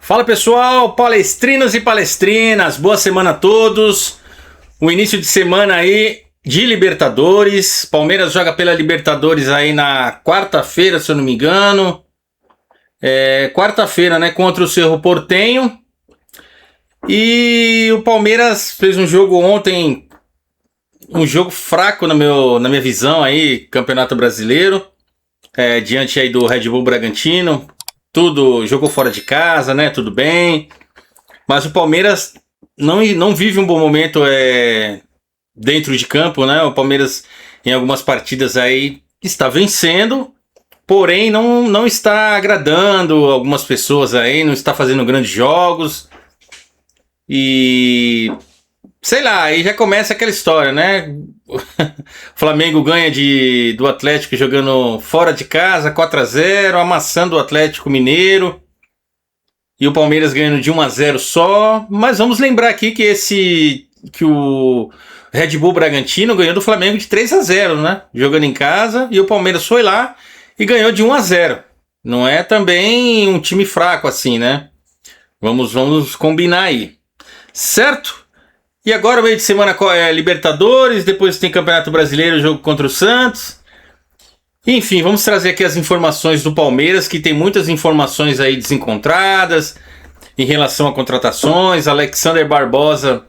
Fala pessoal, palestrinos e palestrinas, boa semana a todos. O início de semana aí de Libertadores. Palmeiras joga pela Libertadores aí na quarta-feira, se eu não me engano. Quarta-feira, né, contra o Cerro Porteño. E o Palmeiras fez um jogo ontem, um jogo fraco na minha visão aí, Campeonato Brasileiro. Diante aí do Red Bull Bragantino. Tudo, jogou fora de casa, né? Tudo bem. Mas o Palmeiras não vive um bom momento dentro de campo, né? O Palmeiras, em algumas partidas aí, está vencendo, porém não está agradando algumas pessoas aí, não está fazendo grandes jogos. E sei lá, aí já começa aquela história, né? O Flamengo ganha do Atlético jogando fora de casa, 4-0, amassando o Atlético Mineiro. E o Palmeiras ganhando de 1-0 só. Mas vamos lembrar aqui que o Red Bull Bragantino ganhou do Flamengo de 3-0, né? Jogando em casa. E o Palmeiras foi lá e ganhou de 1-0. Não é também um time fraco assim, né? Vamos combinar aí. Certo? E agora, meio de semana, Libertadores, depois tem Campeonato Brasileiro, jogo contra o Santos. Enfim, vamos trazer aqui as informações do Palmeiras, que tem muitas informações aí desencontradas em relação a contratações. Alexander Barbosa,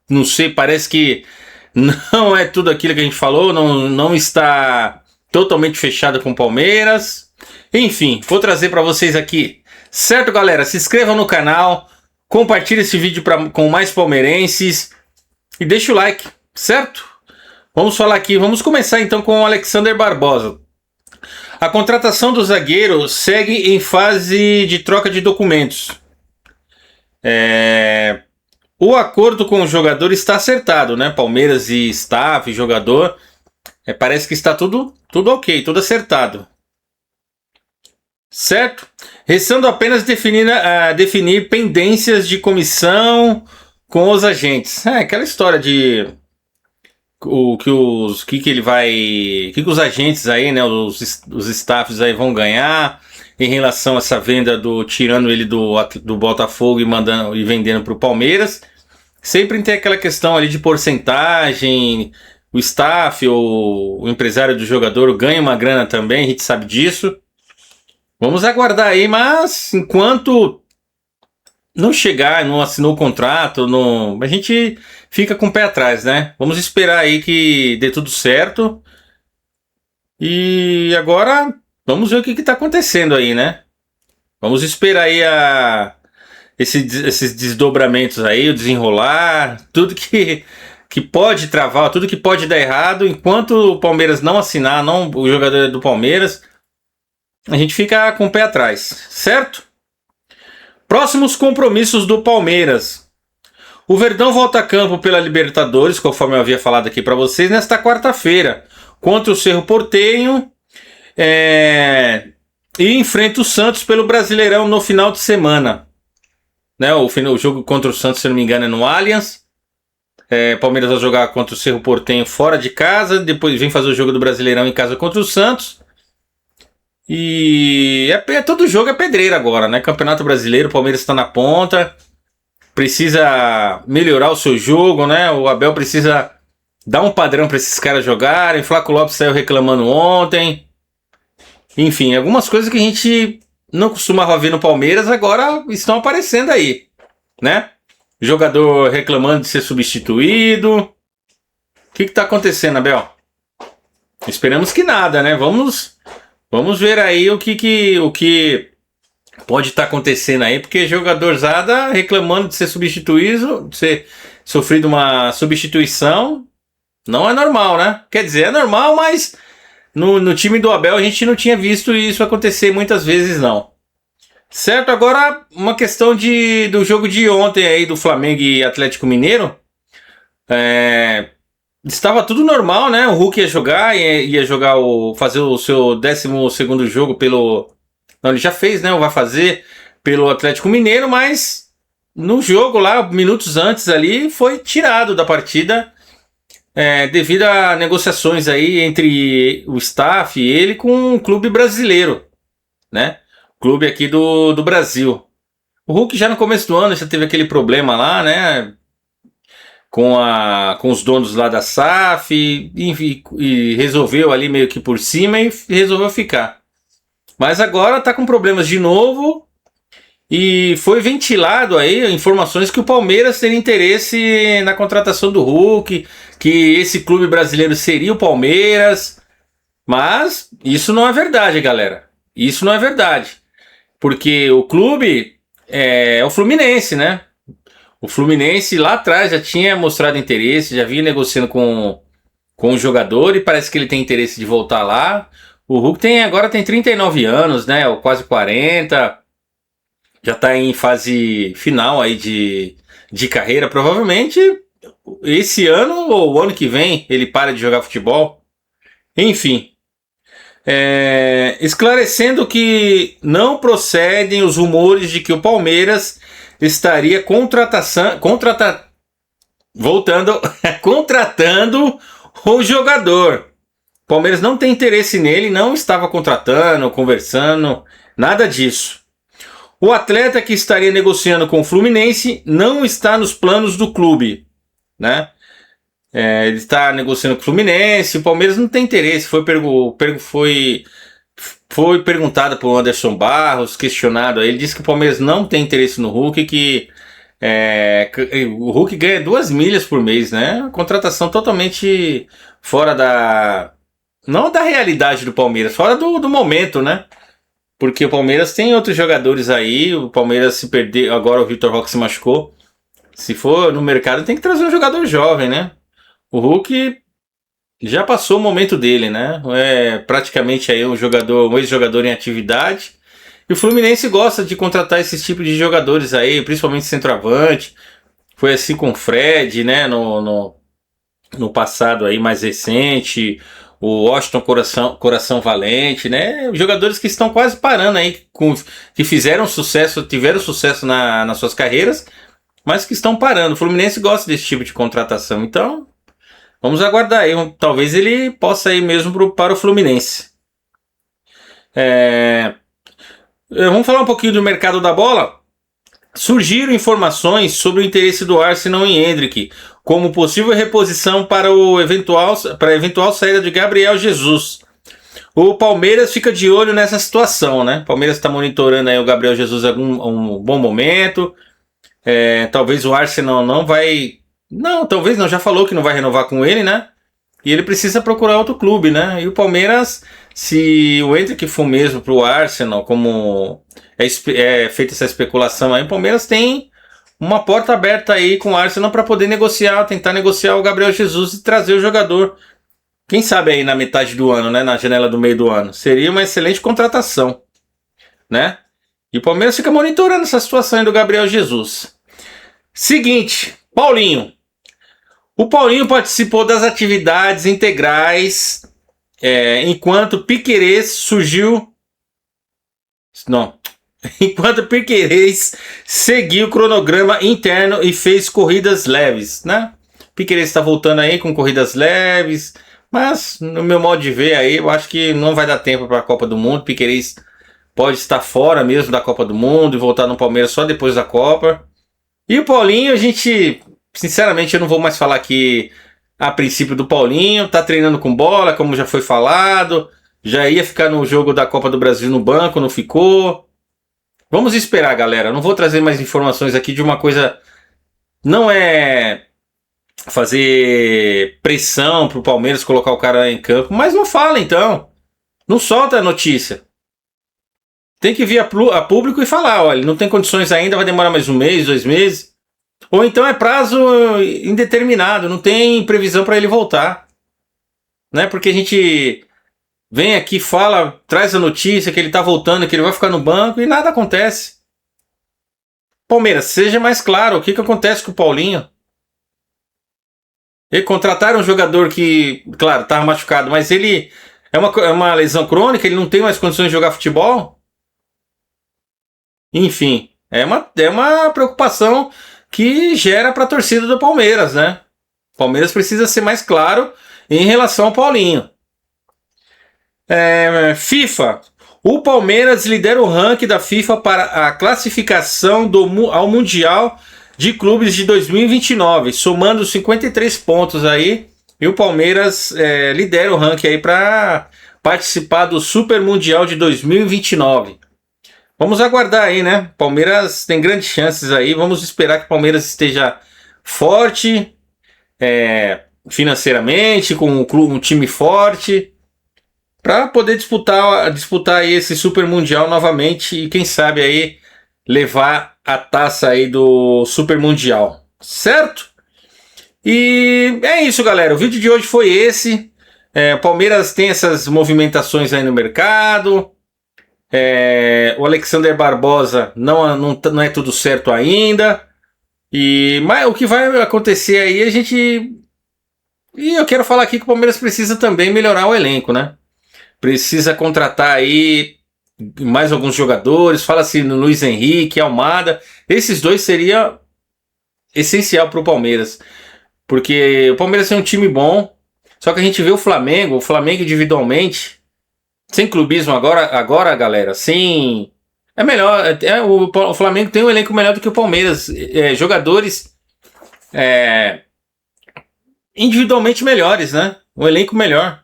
não sei, parece que não é tudo aquilo que a gente falou, não está totalmente fechado com o Palmeiras. Enfim, vou trazer para vocês aqui. Certo, galera? Se inscrevam no canal. Compartilhe esse vídeo com mais palmeirenses e deixa o like, certo? Vamos falar aqui, vamos começar então com o Alexander Barbosa. A contratação do zagueiro segue em fase de troca de documentos. O acordo com o jogador está acertado, né? Palmeiras e staff, jogador, parece que está tudo ok, tudo acertado. Certo? Restando apenas definir pendências de comissão com os agentes. Aquela história de o que os agentes aí, né, os staffs aí vão ganhar em relação a essa venda tirando ele do Botafogo e vendendo para o Palmeiras. Sempre tem aquela questão ali de porcentagem. O staff ou o empresário do jogador ganha uma grana também, a gente sabe disso. Vamos aguardar aí, mas enquanto não chegar, não assinou o contrato, a gente fica com o pé atrás, né? Vamos esperar aí que dê tudo certo. E agora vamos ver o que está acontecendo aí, né? Vamos esperar aí esses desdobramentos aí, o desenrolar, tudo que pode travar, tudo que pode dar errado. Enquanto o Palmeiras não assinar, o jogador do Palmeiras, a gente fica com o pé atrás, certo? Próximos compromissos do Palmeiras. O Verdão volta a campo pela Libertadores, conforme eu havia falado aqui para vocês, nesta quarta-feira, contra o Cerro Porteño, e enfrenta o Santos pelo Brasileirão no final de semana. Né? O jogo contra o Santos, se não me engano, é no Allianz. Palmeiras vai jogar contra o Cerro Porteño fora de casa, depois vem fazer o jogo do Brasileirão em casa contra o Santos. E todo jogo é pedreira agora, né? Campeonato Brasileiro, o Palmeiras está na ponta, precisa melhorar o seu jogo, né? O Abel precisa dar um padrão para esses caras jogarem. Flaco Lopes saiu reclamando ontem. Enfim, algumas coisas que a gente não costumava ver no Palmeiras agora estão aparecendo aí, né? Jogador reclamando de ser substituído. O que está acontecendo, Abel? Esperamos que nada, né? Vamos ver aí o que pode estar acontecendo aí, porque jogadorzada reclamando de ser substituído, de ser sofrido uma substituição, não é normal, né? Quer dizer, é normal, mas no time do Abel a gente não tinha visto isso acontecer muitas vezes, não. Certo? Agora, uma questão do jogo de ontem aí do Flamengo e Atlético Mineiro. Estava tudo normal, né? O Hulk ia jogar, fazer o seu 12º jogo não, ele já fez, né? Ou vai fazer pelo Atlético Mineiro, mas no jogo lá, minutos antes ali, foi tirado da partida devido a negociações aí entre o staff e ele com um clube brasileiro, né? Clube aqui do Brasil. O Hulk já no começo do ano já teve aquele problema lá, né? Com os donos lá da SAF e resolveu ali meio que por cima e resolveu ficar. Mas agora tá com problemas de novo e foi ventilado aí informações que o Palmeiras teria interesse na contratação do Hulk, que esse clube brasileiro seria o Palmeiras, mas isso não é verdade, galera. Isso não é verdade, porque o clube é o Fluminense, né? O Fluminense lá atrás já tinha mostrado interesse, já vinha negociando com o jogador e parece que ele tem interesse de voltar lá. O Hulk agora tem 39 anos, né? Ou quase 40. Já está em fase final aí de carreira. Provavelmente esse ano ou o ano que vem ele para de jogar futebol. Enfim. Esclarecendo que não procedem os rumores de que o Palmeiras estaria contratando o jogador. O Palmeiras não tem interesse nele, não estava contratando, conversando, nada disso. O atleta que estaria negociando com o Fluminense não está nos planos do clube, né? Ele está negociando com o Fluminense, o Palmeiras não tem interesse. Foi perguntado por Anderson Barros, questionado. Ele disse que o Palmeiras não tem interesse no Hulk, que o Hulk ganha 2 milhas por mês, né? Contratação totalmente fora não da realidade do Palmeiras, fora do momento, né? Porque o Palmeiras tem outros jogadores aí. O Palmeiras se perder, agora o Vitor Roque se machucou. Se for no mercado, tem que trazer um jogador jovem, né? O Hulk já passou o momento dele, né? É praticamente aí um ex-jogador em atividade. E o Fluminense gosta de contratar esse tipo de jogadores aí, principalmente centroavante. Foi assim com o Fred, né? No passado aí mais recente. O Washington Coração Valente, né? Jogadores que estão quase parando aí, que tiveram sucesso nas suas carreiras, mas que estão parando. O Fluminense gosta desse tipo de contratação, então vamos aguardar aí. Talvez ele possa ir mesmo para o Fluminense. Vamos falar um pouquinho do mercado da bola? Surgiram informações sobre o interesse do Arsenal em Endrick, como possível reposição para a eventual saída de Gabriel Jesus. O Palmeiras fica de olho nessa situação, né? O Palmeiras está monitorando aí o Gabriel Jesus um bom momento. Talvez o Arsenal não vai... Não, talvez não, já falou que não vai renovar com ele, né? E ele precisa procurar outro clube, né? E o Palmeiras, se o Endrick for mesmo para o Arsenal, como é feita essa especulação aí, o Palmeiras tem uma porta aberta aí com o Arsenal para poder tentar negociar o Gabriel Jesus e trazer o jogador. Quem sabe aí na metade do ano, né? Na janela do meio do ano. Seria uma excelente contratação, né? E o Palmeiras fica monitorando essa situação aí do Gabriel Jesus. Seguinte, Paulinho. O Paulinho participou das atividades integrais enquanto Piquerez seguiu o cronograma interno e fez corridas leves, né? Piquerez está voltando aí com corridas leves, mas no meu modo de ver aí, eu acho que não vai dar tempo para a Copa do Mundo. Piquerez pode estar fora mesmo da Copa do Mundo e voltar no Palmeiras só depois da Copa. E o Paulinho, sinceramente, eu não vou mais falar aqui a princípio do Paulinho. Tá treinando com bola, como já foi falado. Já ia ficar no jogo da Copa do Brasil no banco, não ficou. Vamos esperar, galera. Não vou trazer mais informações aqui de uma coisa... Não é fazer pressão pro Palmeiras colocar o cara em campo. Mas não fala, então. Não solta a notícia. Tem que vir a público e falar, olha, não tem condições ainda, vai demorar mais 1 mês, 2 meses. Ou então é prazo indeterminado, não tem previsão para ele voltar. Né? Porque a gente vem aqui, fala, traz a notícia que ele tá voltando, que ele vai ficar no banco e nada acontece. Palmeiras, seja mais claro, o que acontece com o Paulinho? Ele contrataram um jogador que, claro, estava machucado, mas ele é uma lesão crônica, ele não tem mais condições de jogar futebol? Enfim, é uma preocupação que gera para a torcida do Palmeiras, né? O Palmeiras precisa ser mais claro em relação ao Paulinho. FIFA. O Palmeiras lidera o ranking da FIFA para a classificação ao Mundial de Clubes de 2029, somando 53 pontos aí. E o Palmeiras lidera o ranking aí para participar do Super Mundial de 2029. Vamos aguardar aí, né? Palmeiras tem grandes chances aí. Vamos esperar que o Palmeiras esteja forte financeiramente, com um time forte, para poder disputar aí esse Super Mundial novamente e quem sabe aí levar a taça aí do Super Mundial, certo? E é isso, galera. O vídeo de hoje foi esse. O Palmeiras tem essas movimentações aí no mercado. O Alexander Barbosa não é tudo certo ainda. Mas o que vai acontecer aí, E eu quero falar aqui que o Palmeiras precisa também melhorar o elenco, né? Precisa contratar aí mais alguns jogadores. Fala-se no Luiz Henrique, Almada. Esses dois seria essencial para o Palmeiras. Porque o Palmeiras é um time bom. Só que a gente vê o Flamengo individualmente, sem clubismo agora, galera, sem... É melhor, o Flamengo tem um elenco melhor do que o Palmeiras, jogadores individualmente melhores, né? Um elenco melhor.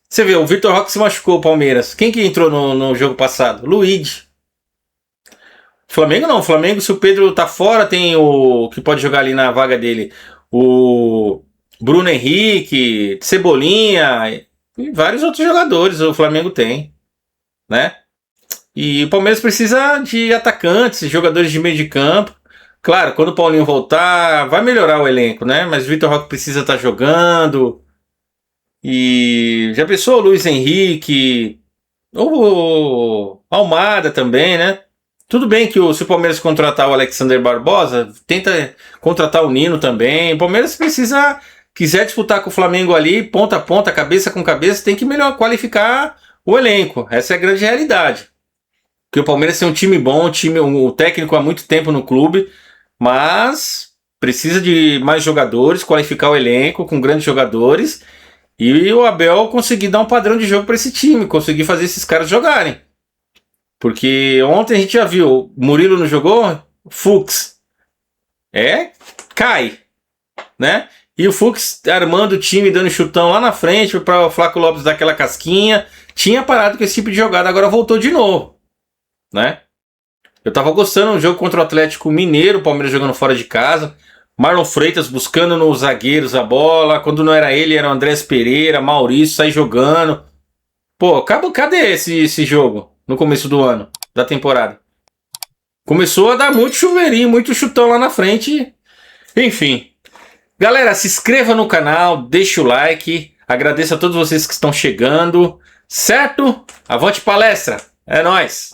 Você vê, o Vitor Roque se machucou, o Palmeiras. Quem que entrou no jogo passado? Luiz. Flamengo não, Flamengo, se o Pedro tá fora, tem o que pode jogar ali na vaga dele, o Bruno Henrique, Cebolinha e vários outros jogadores o Flamengo tem, né? E o Palmeiras precisa de atacantes, jogadores de meio de campo. Claro, quando o Paulinho voltar, vai melhorar o elenco, né? Mas o Vitor Roque precisa estar jogando. E já pensou o Luiz Henrique, o Almada também, né? Tudo bem que se o Palmeiras contratar o Alexander Barbosa, tenta contratar o Nino também. O Palmeiras quiser disputar com o Flamengo ali, ponta a ponta, cabeça com cabeça, tem que melhor qualificar o elenco. Essa é a grande realidade. Porque o Palmeiras tem um time bom, um técnico há muito tempo no clube, mas precisa de mais jogadores, qualificar o elenco com grandes jogadores e o Abel conseguir dar um padrão de jogo para esse time, conseguir fazer esses caras jogarem. Porque ontem a gente já viu, Murilo não jogou, Fux cai, né? E o Fux armando o time, dando chutão lá na frente para o Flaco Lopes dar aquela casquinha. Tinha parado com esse tipo de jogada, agora voltou de novo, né? Eu tava gostando do jogo contra o Atlético Mineiro, o Palmeiras jogando fora de casa, Marlon Freitas buscando nos zagueiros a bola, quando não era ele, era o Andrés Pereira, Maurício, sai jogando. Pô, cadê esse jogo no começo do ano, da temporada? Começou a dar muito chuveirinho, muito chutão lá na frente, enfim. Galera, se inscreva no canal, deixa o like, agradeço a todos vocês que estão chegando, certo? Avante palestra, é nóis!